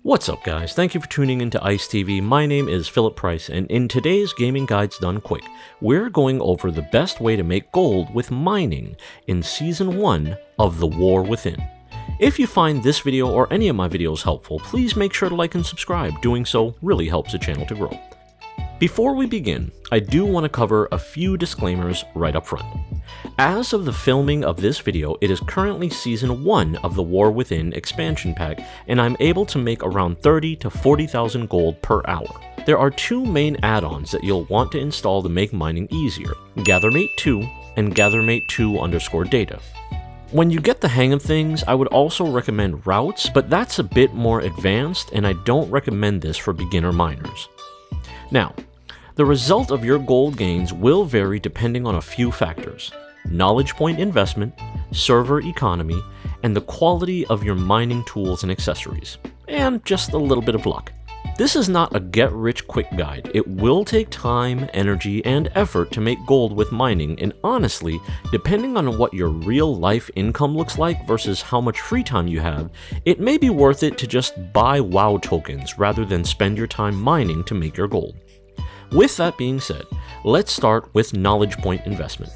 What's up guys, thank you for tuning into ICE TV. My name is Philip Price, and in today's Gaming Guides Done Quick, we're going over the best way to make gold with mining in Season 1 of The War Within. If you find this video or any of my videos helpful, please make sure to like and subscribe. Doing so really helps the channel to grow. Before we begin, I do want to cover a few disclaimers right up front. As of the filming of this video, it is currently Season 1 of the War Within expansion pack, and I'm able to make around 30 to 40,000 gold per hour. There are two main add-ons that you'll want to install to make mining easier, GatherMate 2 and GatherMate 2_data. When you get the hang of things, I would also recommend routes, but that's a bit more advanced and I don't recommend this for beginner miners. Now, the result of your gold gains will vary depending on a few factors: knowledge point investment, server economy, and the quality of your mining tools and accessories, and just a little bit of luck. This is not a get-rich-quick guide. It will take time, energy, and effort to make gold with mining, and honestly, depending on what your real-life income looks like versus how much free time you have, it may be worth it to just buy WoW tokens rather than spend your time mining to make your gold. With that being said, let's start with knowledge point investment.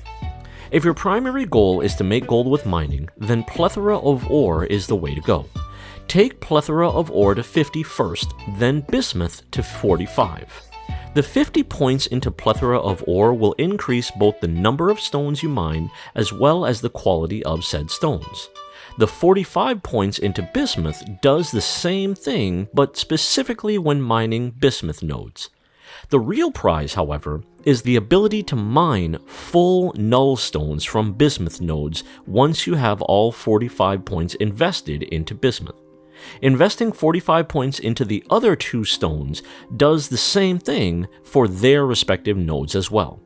If your primary goal is to make gold with mining, then Plethora of Ore is the way to go. Take Plethora of Ore to 50 first, then Bismuth to 45. The 50 points into Plethora of Ore will increase both the number of stones you mine as well as the quality of said stones. The 45 points into Bismuth does the same thing, but specifically when mining Bismuth nodes. The real prize, however, is the ability to mine full null stones from Bismuth nodes once you have all 45 points invested into Bismuth. Investing 45 points into the other two stones does the same thing for their respective nodes as well.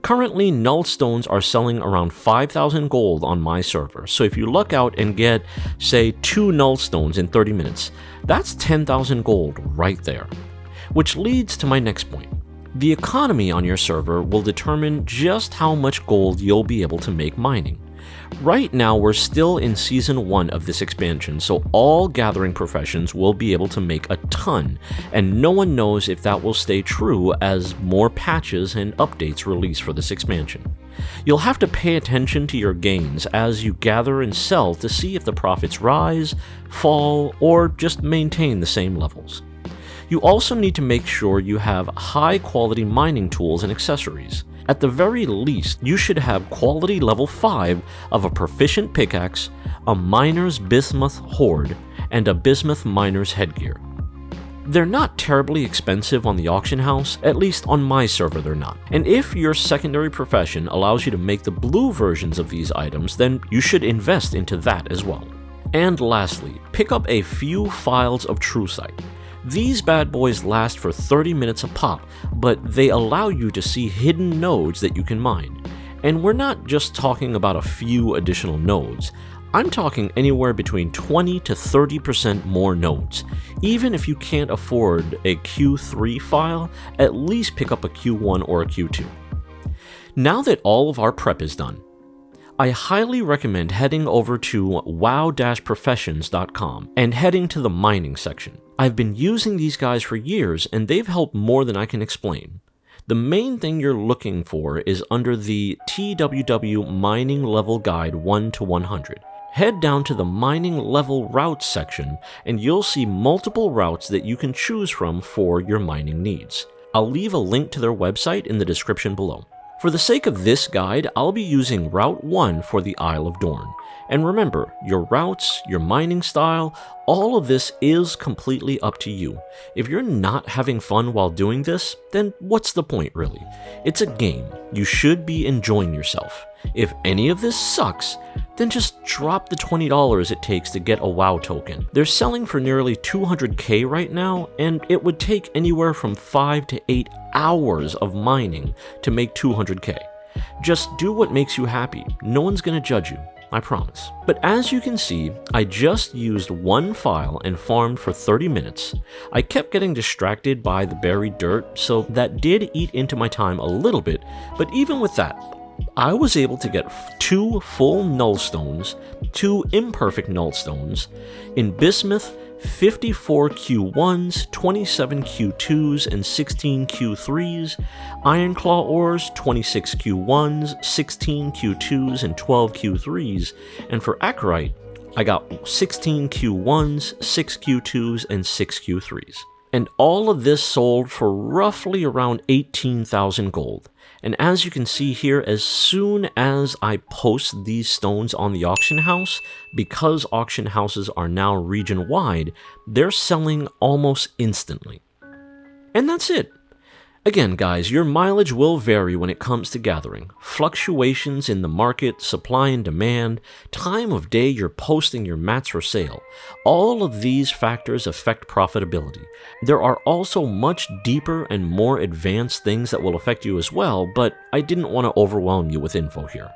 Currently, null stones are selling around 5,000 gold on my server, so if you luck out and get, say, 2 null stones in 30 minutes, that's 10,000 gold right there. Which leads to my next point. The economy on your server will determine just how much gold you'll be able to make mining. Right now we're still in Season 1 of this expansion, so all gathering professions will be able to make a ton, and no one knows if that will stay true as more patches and updates release for this expansion. You'll have to pay attention to your gains as you gather and sell to see if the profits rise, fall, or just maintain the same levels. You also need to make sure you have high-quality mining tools and accessories. At the very least, you should have quality level 5 of a proficient pickaxe, a miner's bismuth hoard, and a bismuth miner's headgear. They're not terribly expensive on the auction house, at least on my server they're not. And if your secondary profession allows you to make the blue versions of these items, then you should invest into that as well. And lastly, pick up a few files of TrueSight. These bad boys last for 30 minutes a pop, but they allow you to see hidden nodes that you can mine. And we're not just talking about a few additional nodes. I'm talking anywhere between 20 to 30% more nodes. Even if you can't afford a Q3 file, at least pick up a Q1 or a Q2. Now that all of our prep is done, I highly recommend heading over to wow-professions.com and heading to the mining section. I've been using these guys for years and they've helped more than I can explain. The main thing you're looking for is under the TWW Mining Level Guide 1 to 100. Head down to the Mining Level Routes section and you'll see multiple routes that you can choose from for your mining needs. I'll leave a link to their website in the description below. For the sake of this guide, I'll be using Route 1 for the Isle of Dorn. And remember, your routes, your mining style, all of this is completely up to you. If you're not having fun while doing this, then what's the point really? It's a game. You should be enjoying yourself. If any of this sucks, then just drop the $20 it takes to get a WoW token. They're selling for nearly 200k right now, and it would take anywhere from 5 to 8 hours of mining to make 200k. Just do what makes you happy. No one's gonna judge you, I promise. But as you can see, I just used one file and farmed for 30 minutes. I kept getting distracted by the buried dirt, so that did eat into my time a little bit, but even with that, I was able to get 2 full nullstones, 2 imperfect nullstones, in bismuth, 54 Q1s, 27 Q2s, and 16 Q3s, Ironclaw ores, 26 Q1s, 16 Q2s, and 12 Q3s, and for Acherite, I got 16 Q1s, 6 Q2s, and 6 Q3s. And all of this sold for roughly around 18,000 gold. And as you can see here, as soon as I post these stones on the auction house, because auction houses are now region-wide, they're selling almost instantly. And that's it. Again, guys, your mileage will vary when it comes to gathering. Fluctuations in the market, supply and demand, time of day you're posting your mats for sale. All of these factors affect profitability. There are also much deeper and more advanced things that will affect you as well, but I didn't want to overwhelm you with info here.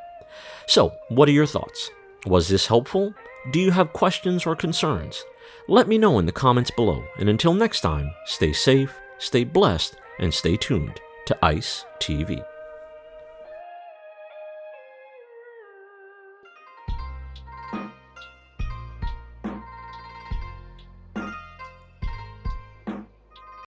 So, what are your thoughts? Was this helpful? Do you have questions or concerns? Let me know in the comments below, and until next time, stay safe, stay blessed, and stay tuned to ICE TV.